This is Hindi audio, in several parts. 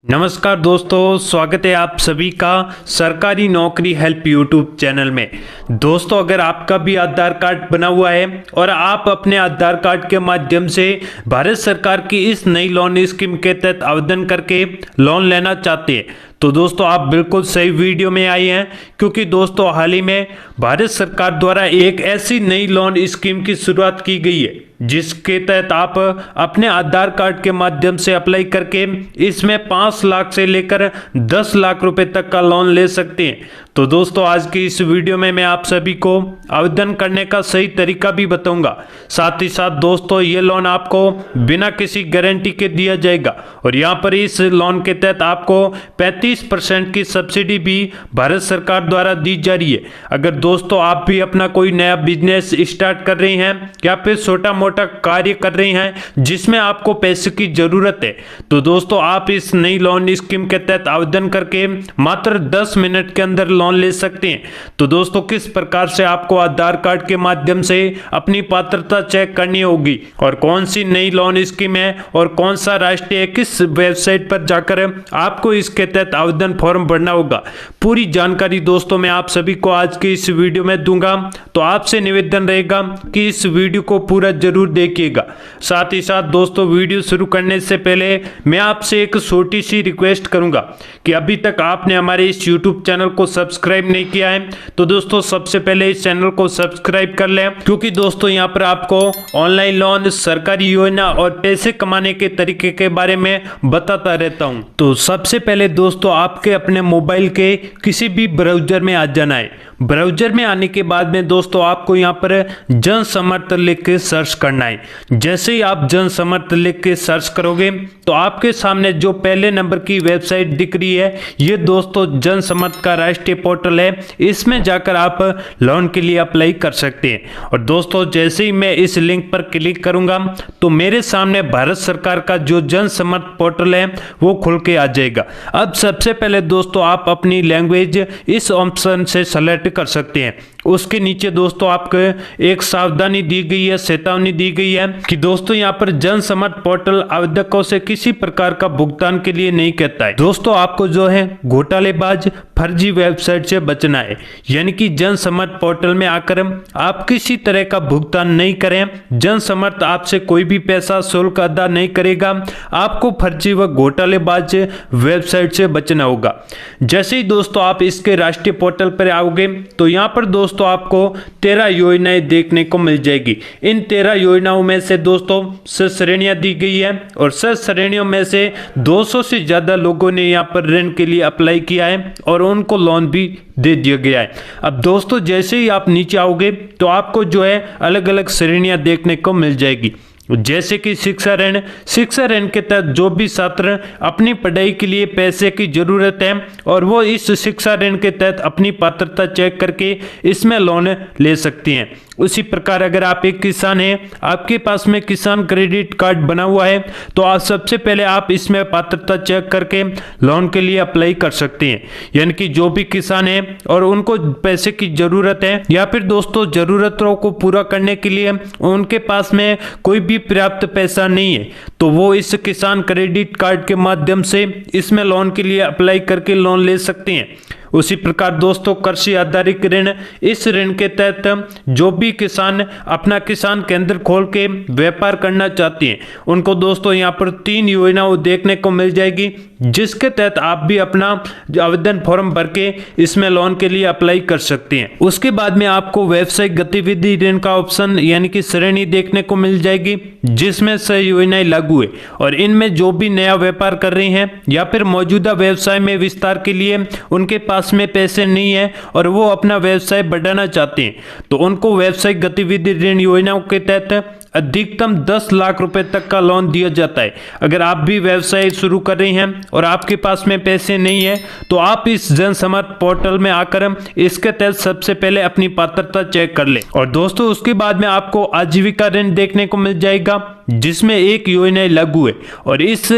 नमस्कार दोस्तों, स्वागत है आप सभी का सरकारी नौकरी हेल्प यूट्यूब चैनल में। दोस्तों, अगर आपका भी आधार कार्ड बना हुआ है और आप अपने आधार कार्ड के माध्यम से भारत सरकार की इस नई लोन स्कीम के तहत आवेदन करके लोन लेना चाहते हैं तो दोस्तों आप बिल्कुल सही वीडियो में आए हैं, क्योंकि दोस्तों हाल ही में भारत सरकार द्वारा एक ऐसी नई लोन स्कीम की शुरुआत की गई है जिसके तहत आप अपने आधार कार्ड के माध्यम से अप्लाई करके इसमें 5 लाख से लेकर 10 लाख रुपए तक का लोन ले सकते हैं। तो दोस्तों आज की इस वीडियो में मैं आप सभी को आवेदन करने का सही तरीका भी बताऊंगा। साथ ही साथ दोस्तों ये लोन आपको बिना किसी गारंटी के दिया जाएगा और यहाँ पर इस लोन के तहत आपको 35% की सब्सिडी भी भारत सरकार द्वारा दी जा रही है। अगर दोस्तों आप भी अपना कोई नया बिजनेस स्टार्ट कर रहे हैं या फिर छोटा मोटा कार्य कर रहे हैं जिसमें आपको पैसे की जरूरत है तो दोस्तों आप इस नई लोन स्कीम के तहत आवेदन करके मात्र 10 मिनट के अंदर लोन ले सकते हैं। तो दोस्तों किस प्रकार से आपको आधार कार्ड के माध्यम से अपनी पात्रता चेक करनी होगी और कौन सी नई लोन स्कीम है और कौन सा राष्ट्रीय है, किस वेबसाइट पर जाकर आपको इसके तहत आवेदन फॉर्म भरना होगा, पूरी जानकारी दोस्तों मैं आप सभी को आज की इस वीडियो में दूंगा। तो आपसे निवेदन रहेगा कि इस वीडियो को पूरा जरूर देखिएगा। साथ ही साथ दोस्तों वीडियो शुरू करने से पहले मैं आपसे एक छोटी सी रिक्वेस्ट करूंगा कि अभी तक आपने हमारे इस YouTube चैनल को सब्सक्राइब नहीं किया है तो दोस्तों सबसे पहले इस चैनल को सब्सक्राइब कर लें, क्योंकि दोस्तों यहां पर आपको ऑनलाइन लोन, सरकारी योजना और पैसे कमाने के तरीके के बारे में बताता रहता हूं। तो सबसे पहले दोस्तों आपके अपने मोबाइल के किसी भी ब्राउजर में आ जाना है। ब्राउजर में आने के बाद में दोस्तों आपको यहाँ पर जन समर्थ लिख के सर्च करना है। जैसे ही आप जन समर्थ लिख के सर्च करोगे तो आपके सामने जो पहले नंबर की वेबसाइट दिख रही है ये दोस्तों जन समर्थ का राष्ट्रीय पोर्टल है। इसमें जाकर आप लोन के लिए अप्लाई कर सकते हैं। और दोस्तों जैसे ही मैं इस लिंक पर क्लिक करूंगा तो मेरे सामने भारत सरकार का जो जन समर्थ पोर्टल है वो खुल के आ जाएगा। अब सबसे पहले दोस्तों आप अपनी लैंग्वेज इस ऑप्शन से सेलेक्ट कर सकते हैं। उसके नीचे दोस्तों आपको एक सावधानी दी गई है, चेतावनी दी गई है कि दोस्तों यहाँ पर जन समर्थ पोर्टल आवेदकों से किसी प्रकार का भुगतान के लिए नहीं कहता है। दोस्तों आपको जो है घोटालेबाज फर्जी वेबसाइट से बचना है, यानी कि जन समर्थ पोर्टल में आकर आप किसी तरह का भुगतान नहीं करें। जन समर्थ आपसे कोई भी पैसा शुल्क अदा नहीं करेगा। आपको फर्जी व घोटालेबाज वेबसाइट से बचना होगा। जैसे ही दोस्तों आप इसके राष्ट्रीय पोर्टल पर आओगे तो यहाँ पर दोस्तों आपको 13 योजनाएं देखने को मिल जाएगी। इन 13 योजनाओं में से दोस्तों 6 श्रेणियां दी गई है और 6 श्रेणियों में से 200 से ज्यादा लोगों ने यहाँ पर ऋण के लिए अप्लाई किया है और उनको लोन भी दे दिया गया है। अब दोस्तों जैसे ही आप नीचे आओगे तो आपको जो है अलग अलग श्रेणियां देखने को मिल जाएगी। जैसे कि शिक्षा ऋण के तहत जो भी छात्र अपनी पढ़ाई के लिए पैसे की जरूरत है और वो इस शिक्षा ऋण के तहत अपनी पात्रता चेक करके इसमें लोन ले सकती हैं। उसी प्रकार अगर आप एक किसान हैं, आपके पास में किसान क्रेडिट कार्ड बना हुआ है तो आप सबसे पहले आप इसमें पात्रता चेक करके लोन के लिए अप्लाई कर सकते हैं। यानी कि जो भी किसान हैं और उनको पैसे की जरूरत है या फिर दोस्तों जरूरतों को पूरा करने के लिए उनके पास में कोई भी पर्याप्त पैसा नहीं है तो वो इस किसान क्रेडिट कार्ड के माध्यम से इसमें लोन के लिए अप्लाई करके लोन ले सकते हैं। उसी प्रकार दोस्तों कृषि आधारित ऋण, इस ऋण के तहत जो भी किसान अपना किसान केंद्र खोल के व्यापार करना चाहते हैं उनको दोस्तों यहाँ पर 3 योजनाएं देखने को मिल जाएगी जिसके तहत आप भी अपना आवेदन फॉर्म भर के इसमें लोन के लिए अप्लाई कर सकते हैं। उसके बाद में आपको व्यवसायिक गतिविधि ऋण का ऑप्शन यानी कि श्रेणी देखने को मिल जाएगी जिसमें 6 योजनाएं लागू है और इनमें जो भी नया व्यापार कर रहे हैं या फिर मौजूदा व्यवसाय में विस्तार के लिए उनके पास में पैसे नहीं है और वो अपना व्यवसाय बढ़ाना चाहते हैं तो उनको व्यवसायिक गतिविधि ऋण योजनाओं के तहत अधिकतम 10 लाख रुपए तक का लोन दिया जाता है। अगर आप भी व्यवसाय शुरू कर रहे हैं और आपके पास में पैसे नहीं है तो आप इस जन समर्थ पोर्टल में आकर इसके तहत सबसे पहले अपनी पात्रता चेक कर लें। और दोस्तों उसके बाद में आपको आजीविका ऋण देखने को मिल जाएगा जिसमें एक योजना लागू है और इस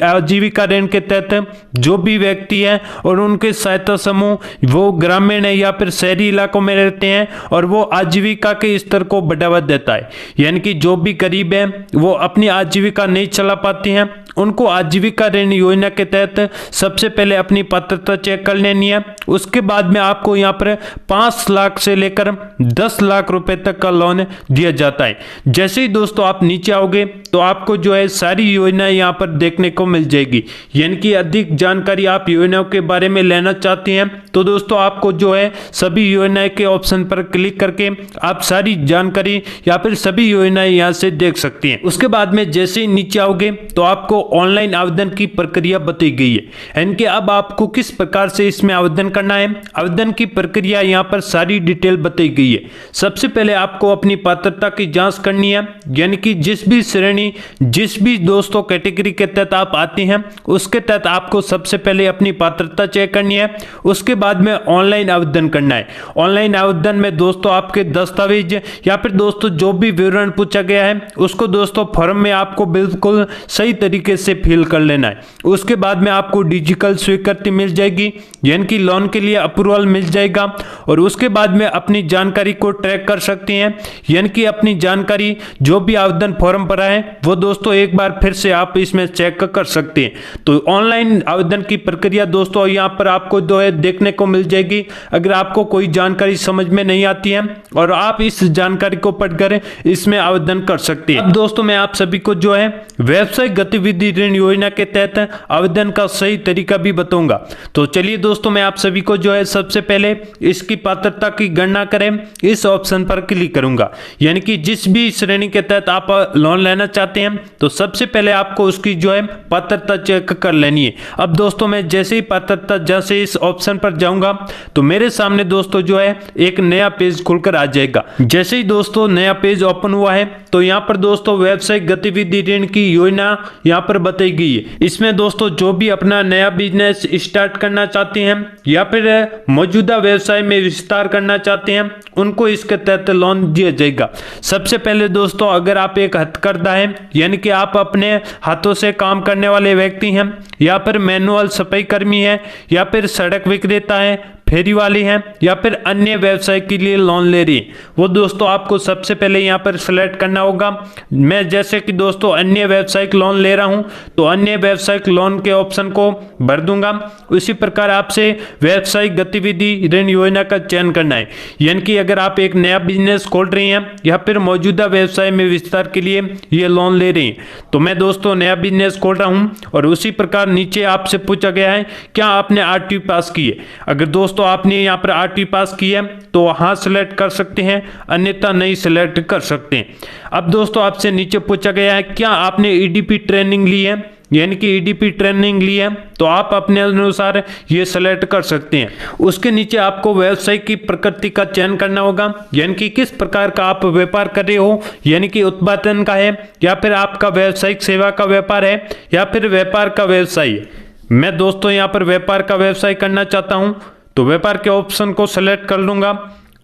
आजीविका ऋण के तहत जो भी व्यक्ति है और उनके सहायता समूह वो ग्रामीण है या फिर शहरी इलाकों में रहते हैं और वो आजीविका के स्तर को बढ़ावा देता है। यानी कि जो भी गरीब है वो अपनी आजीविका नहीं चला पाते हैं उनको आजीविका ऋण योजना के तहत सबसे पहले अपनी पात्रता चेक कर लेनी है। उसके बाद में आपको यहाँ पर 5 लाख से लेकर 10 लाख रुपए तक का लोन दिया जाता है। जैसे ही दोस्तों आप नीचे आओगे तो आपको जो है सारी योजनाएं यहाँ पर देखने को मिल जाएगी। यानी कि अधिक जानकारी आप योजनाओं के बारे में लेना चाहते हैं तो दोस्तों आपको जो है सभी योजनाएं के ऑप्शन पर क्लिक करके आप सारी जानकारी या फिर सभी योजनाएं यहाँ से देख सकते हैं। उसके बाद में जैसे ही नीचे आओगे तो आपको ऑनलाइन आवेदन की प्रक्रिया बताई गई है, यानी कि अब आपको किस प्रकार से इसमें आवेदन करना है। आवेदन की प्रक्रिया यहाँ पर सारी डिटेल बताई गई है। सबसे पहले आपको अपनी पात्रता की जांच करनी है, यानी कि जिस भी श्रेणी जिस भी दोस्तों कैटेगरी के तहत आप आते हैं उसके तहत आपको सबसे पहले अपनी पात्रता चेक करनी है। उसके बाद में ऑनलाइन आवेदन करना है। ऑनलाइन आवेदन में दोस्तों आपके दस्तावेज या फिर दोस्तों जो भी विवरण पूछा गया है उसको दोस्तों फॉर्म में आपको बिल्कुल सही तरीके से फिल कर लेना है। उसके बाद में आपको डिजिटल स्वीकृति मिल जाएगी, यानी कि लोन के लिए अप्रूवल मिल जाएगा। और उसके बाद में अपनी जानकारी को ट्रैक कर सकते हैं, यानी कि अपनी जानकारी जो भी आवेदन फॉर्म पर है वो दोस्तों एक बार फिर से आप इसमें चेक कर सकते हैं। तो ऑनलाइन आवेदन की प्रक्रिया दोस्तों यहाँ पर आपको जो है देखने को मिल जाएगी। अगर आपको कोई जानकारी समझ में नहीं आती है और आप इस जानकारी को पढ़कर इसमें आवेदन कर सकते हैं। अब दोस्तों मैं आप सभी को जो है व्यावसायिक गतिविधि ऋण योजना के तहत आवेदन का सही तरीका भी बताऊंगा। तो चलिए दोस्तों मैं आप सभी को जो है सबसे पहले इसकी पात्रता की गणना करें इस ऑप्शन पर क्लिक करूंगा। यानी कि जिस भी श्रेणी के तहत आप लोन लेना चाहते हैं तो सबसे पहले आपको उसकी जो है पात्रता चेक कर लेनी है। अब दोस्तों मैं जैसे ही पात्रता जैसे इस ऑप्शन पर जाऊंगा तो मेरे सामने दोस्तों जो है एक नया पेज खुलकर आ जाएगा। जैसे ही दोस्तों नया पेज ओपन हुआ है तो यहाँ पर दोस्तों व्यावसायिक गतिविधि ऋण की योजना यहाँ पर बताई गई है। इसमें दोस्तों जो भी अपना नया बिजनेस स्टार्ट करना चाहते हैं या फिर मौजूदा व्यवसाय में विस्तार करना चाहते हैं उनको इसके तहत लोन दिया जाएगा। सबसे पहले दोस्तों अगर आप एक हथकरघा है, यानी कि आप अपने हाथों से काम करने वाले व्यक्ति हैं या फिर मैनुअल सफाई कर्मी है या फिर सड़क विक्रेता है, फेरी वाली हैं या फिर अन्य व्यवसाय के लिए लोन ले रही है, वो दोस्तों आपको सबसे पहले यहाँ पर सिलेक्ट करना होगा। मैं जैसे कि दोस्तों अन्य व्यवसायिक लोन ले रहा हूँ तो अन्य व्यवसायिक लोन के ऑप्शन को भर दूंगा। उसी प्रकार आपसे व्यवसायिक गतिविधि ऋण योजना का चयन करना है, यानी कि अगर आप एक नया बिजनेस खोल रही हैं या फिर मौजूदा व्यवसाय में विस्तार के लिए ये लोन ले रही हैं। तो मैं दोस्तों नया बिजनेस खोल रहा हूँ और उसी प्रकार नीचे आपसे पूछा गया है क्या आपने आरटीई पास की है। अगर दोस्तों आपने यहाँ पर आरटीई पास की है तो हाँ सिलेक्ट कर सकते हैं, अन्यथा नहीं सिलेक्ट कर सकते हैं। अब दोस्तों आपसे नीचे पूछा गया है क्या आपने ईडीपी ट्रेनिंग ली है, यानी कि ईडीपी ट्रेनिंग ली है तो आप अपने अनुसार ये सेलेक्ट कर सकते हैं। उसके नीचे आपको व्यवसाय की प्रकृति का चयन करना होगा, यानी कि किस प्रकार का आप व्यापार कर रहे हो, यानी कि उत्पादन का है या फिर आपका व्यवसायिक सेवा का व्यापार है या फिर व्यापार का व्यवसाय है। मैं दोस्तों यहाँ पर व्यापार का व्यवसाय करना चाहता हूँ तो व्यापार के ऑप्शन को सेलेक्ट कर लूंगा।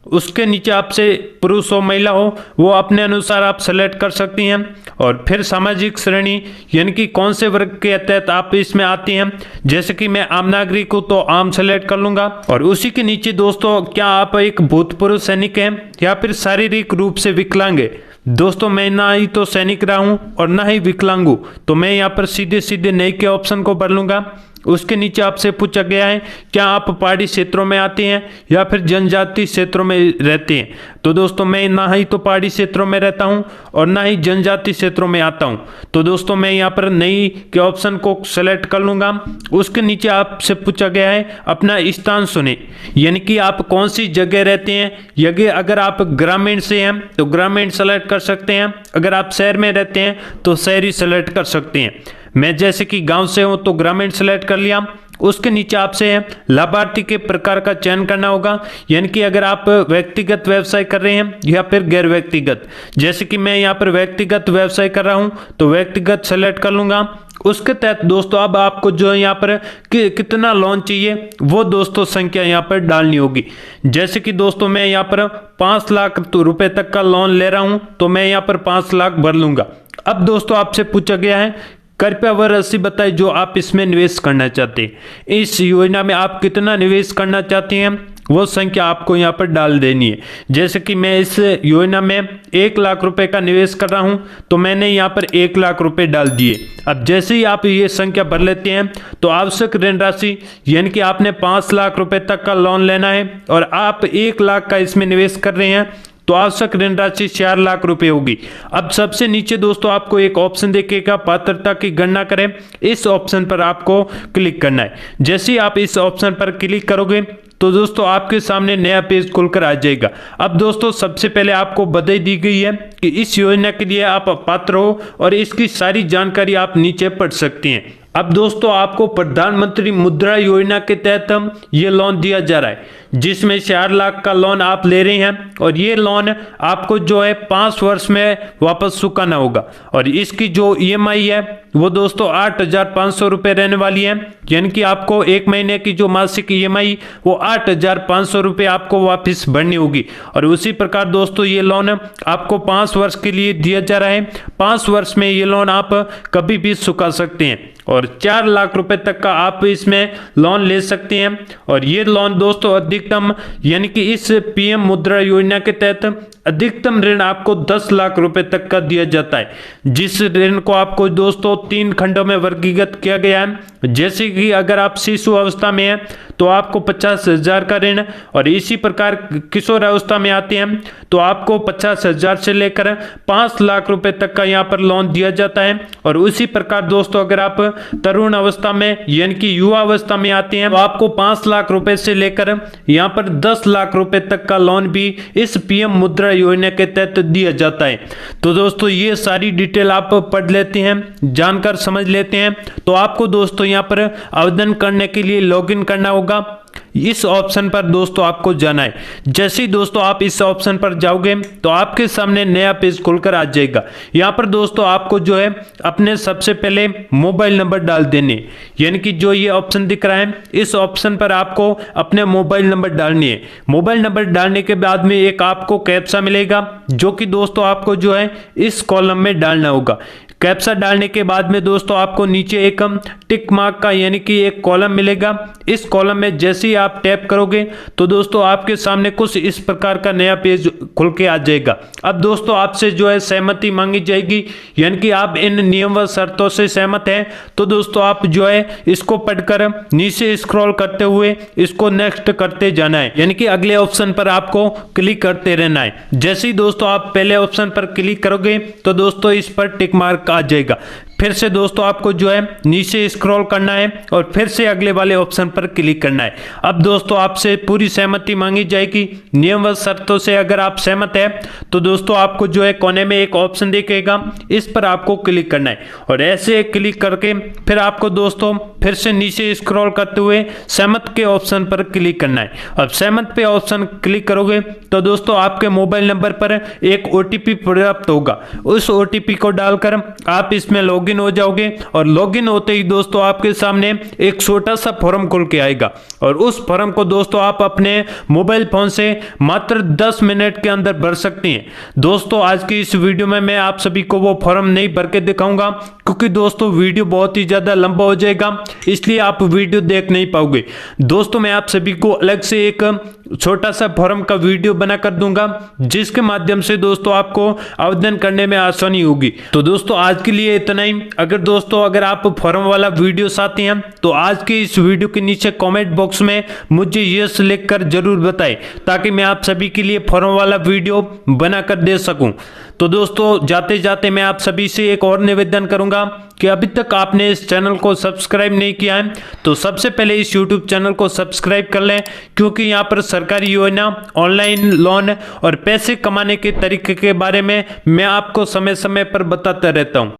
उसके नीचे आपसे पुरुष हो महिला हो वो अपने अनुसार आप सेलेक्ट कर सकती हैं। और फिर सामाजिक श्रेणी, यानी कि कौन से वर्ग के तहत आप इसमें आती हैं, जैसे कि मैं आम नागरिक हूँ तो आम सेलेक्ट कर लूंगा। और उसी के नीचे दोस्तों क्या आप एक भूतपूर्व सैनिक हैं या फिर शारीरिक रूप से विकलांग है। दोस्तों मैं ना ही तो सैनिक रहा हूँ और ना ही विकलांग हूँ तो मैं यहाँ पर सीधे सीधे नहीं के ऑप्शन को भर लूंगा। उसके नीचे आपसे पूछा गया है क्या आप पहाड़ी क्षेत्रों में आते हैं या फिर जनजाति क्षेत्रों में रहते हैं। तो दोस्तों मैं ना ही तो पहाड़ी क्षेत्रों में रहता हूं और ना ही जनजाति क्षेत्रों में आता हूं तो दोस्तों मैं यहाँ पर नहीं के ऑप्शन को सेलेक्ट कर लूंगा। उसके नीचे आपसे पूछा गया है अपना स्थान सुने, यानी कि आप कौन सी जगह रहते हैं। यदि अगर आप ग्रामीण से हैं तो ग्रामीण सेलेक्ट कर सकते हैं, अगर आप शहर में रहते हैं तो शहरी सेलेक्ट कर सकते हैं। मैं जैसे कि गांव से हूं तो ग्रामीण सेलेक्ट कर लिया। उसके नीचे आपसे लाभार्थी के प्रकार का चयन करना होगा, यानी कि अगर आप व्यक्तिगत व्यवसाय कर रहे हैं या फिर गैर व्यक्तिगत। जैसे कि मैं यहाँ पर व्यक्तिगत व्यवसाय कर रहा हूँ तो व्यक्तिगत सेलेक्ट कर लूंगा। उसके तहत दोस्तों अब आपको जो है यहाँ पर कितना लोन चाहिए वो दोस्तों संख्या यहाँ पर डालनी होगी। जैसे कि दोस्तों मैं यहाँ पर 5 लाख रुपए तक का लोन ले रहा हूँ तो मैं यहाँ पर 5 लाख भर लूंगा। अब दोस्तों आपसे पूछा गया है कृपया वह राशि बताएं जो आप इसमें निवेश करना चाहते हैं। इस योजना में आप कितना निवेश करना चाहते हैं वो संख्या आपको यहाँ पर डाल देनी है। जैसे कि मैं इस योजना में 1 लाख रुपए का निवेश कर रहा हूँ, तो मैंने यहाँ पर 1 लाख रुपए डाल दिए। अब जैसे ही आप ये संख्या भर लेते हैं तो आवश्यक ऋण राशि यानी कि आपने 5 लाख रुपए तक का लोन लेना है और आप 1 लाख का इसमें निवेश कर रहे हैं, तो आवश्यक ऋण राशि 4 लाख रुपए होगी। अब सबसे नीचे दोस्तों आपको एक ऑप्शन दिखेगा, पात्रता की गणना करें। इस ऑप्शन पर आपको क्लिक करना है। जैसे ही आप इस ऑप्शन पर क्लिक करोगे तो दोस्तों आपके सामने नया पेज खुलकर आ जाएगा। अब दोस्तों सबसे पहले आपको बधाई दी गई है कि इस योजना के लिए आप पात्र हो और इसकी सारी जानकारी आप नीचे पढ़ सकते हैं। अब दोस्तों आपको प्रधानमंत्री मुद्रा योजना के तहत ये लोन दिया जा रहा है, जिसमें 4 लाख का लोन आप ले रहे हैं और ये लोन आपको जो है 5 वर्ष में वापस चुकाना होगा। और इसकी जो EMI है वो दोस्तों 8,500 रुपये रहने वाली है, यानी कि आपको 1 महीने की जो मासिक EMI वो 8,500 रुपये आपको वापस भरनी होगी। और उसी प्रकार दोस्तों ये लोन आपको 5 वर्ष के लिए दिया जा रहा है। 5 वर्ष में ये लोन आप कभी भी चुका सकते हैं और 4 लाख रुपए तक का आप इसमें लोन ले सकते हैं। और ये लोन दोस्तों अधिकतम यानी कि इस PM मुद्रा योजना के तहत अधिकतम ऋण आपको 10 लाख रुपए तक का दिया जाता है, जिस ऋण को आपको दोस्तों 3 खंडों में वर्गीकृत किया गया है। जैसे कि अगर आप शिशु अवस्था में हैं तो आपको 50,000 का ऋण, और इसी प्रकार किशोर अवस्था में आते हैं तो आपको 50,000 से लेकर 5 लाख रुपए तक का यहाँ पर लोन दिया जाता है। और उसी प्रकार दोस्तों अगर आप तरुण अवस्था में यानी कि युवा अवस्था में आते हैं तो आपको 5 लाख रुपए से लेकर यहाँ पर 10 लाख रुपए तक का लोन भी इस PM मुद्रा योजना के तहत दिया जाता है। तो दोस्तों ये सारी डिटेल आप पढ़ लेते हैं, जानकर समझ लेते हैं। तो आपको दोस्तों यहाँ पर आवेदन करने के लिए लॉगिन करना होगा। इस ऑप्शन पर दोस्तों आपको जाना है। जैसे ही दोस्तों आप इस ऑप्शन पर जाओगे तो आपके सामने नया पेज खुलकर आ जाएगा। यहाँ पर दोस्तों आपको जो है अपने सबसे पहले मोबाइल नंबर डाल देने, यानी कि जो ये ऑप्शन दिख रहा है इस ऑप्शन पर आपको अपने मोबाइल नंबर डालनी है। मोबाइल नंबर डालने के बाद में एक आपको कैप्चा मिलेगा, जो कि दोस्तों आपको जो है इस कॉलम में डालना होगा। कैप्चा डालने के बाद में दोस्तों आपको नीचे एक टिक मार्क का यानी कि एक कॉलम मिलेगा। इस कॉलम में जैसे ही आप टैप करोगे तो दोस्तों आपके सामने कुछ इस प्रकार का नया पेज खुल के आ जाएगा। अब दोस्तों आपसे जो है सहमति मांगी जाएगी, यानी कि आप इन नियम व शर्तों से सहमत हैं। तो दोस्तों आप जो है इसको पढ़कर नीचे स्क्रॉल करते हुए इसको नेक्स्ट करते जाना है, यानी कि अगले ऑप्शन पर आपको क्लिक करते रहना है। जैसे ही दोस्तों आप पहले ऑप्शन पर क्लिक करोगे तो दोस्तों इस पर टिक मार्क आ जाएगा। फिर से दोस्तों आपको जो है नीचे स्क्रॉल करना है और फिर से अगले वाले ऑप्शन पर क्लिक करना है। अब दोस्तों आपसे पूरी सहमति मांगी जाएगी। नियम व शर्तों से अगर आप सहमत हैं तो दोस्तों आपको जो है कोने में एक ऑप्शन दिखेगा, इस पर आपको क्लिक करना है और ऐसे क्लिक करके फिर आपको दोस्तों फिर से नीचे स्क्रॉल करते हुए सहमत के ऑप्शन पर क्लिक करना है। अब सहमत पे ऑप्शन क्लिक करोगे तो दोस्तों आपके मोबाइल नंबर पर एक OTP प्राप्त होगा। उस OTP को डालकर आप इसमें लॉगिन हो जाओगे और लॉगिन होते ही दोस्तों आपके सामने एक छोटा सा फॉर्म खुल के आएगा और उस फॉर्म को दोस्तों आप अपने मोबाइल फोन से मात्र 10 मिनट के अंदर भर सकते हैं। दोस्तों आज की इस वीडियो में मैं आप सभी को वो फॉर्म नहीं भर के दिखाऊंगा, क्योंकि दोस्तों वीडियो बहुत ही ज्यादा लंबा हो जाएगा, इसलिए आप वीडियो देख नहीं पाओगे। दोस्तों मैं आप सभी को अलग से एक छोटा सा फॉर्म का वीडियो बना कर दूंगा, जिसके माध्यम से दोस्तों आपको आवेदन करने में आसानी होगी। तो दोस्तों आज के लिए इतना ही। अगर आप फॉर्म वाला वीडियो चाहते हैं तो आज के इस वीडियो के नीचे कमेंट बॉक्स में मुझे यस लिखकर जरूर बताएं, ताकि मैं आप सभी के लिए फॉर्म वाला वीडियो बनाकर दे सकूं। तो दोस्तों जाते जाते मैं आप सभी से एक और निवेदन करूंगा कि अभी तक आपने इस चैनल को सब्सक्राइब नहीं किया है तो सबसे पहले इस YouTube चैनल को सब्सक्राइब कर लें, क्योंकि यहाँ पर सरकारी योजना, ऑनलाइन लोन और पैसे कमाने के तरीके के बारे में मैं आपको समय समय पर बताता रहता हूँ।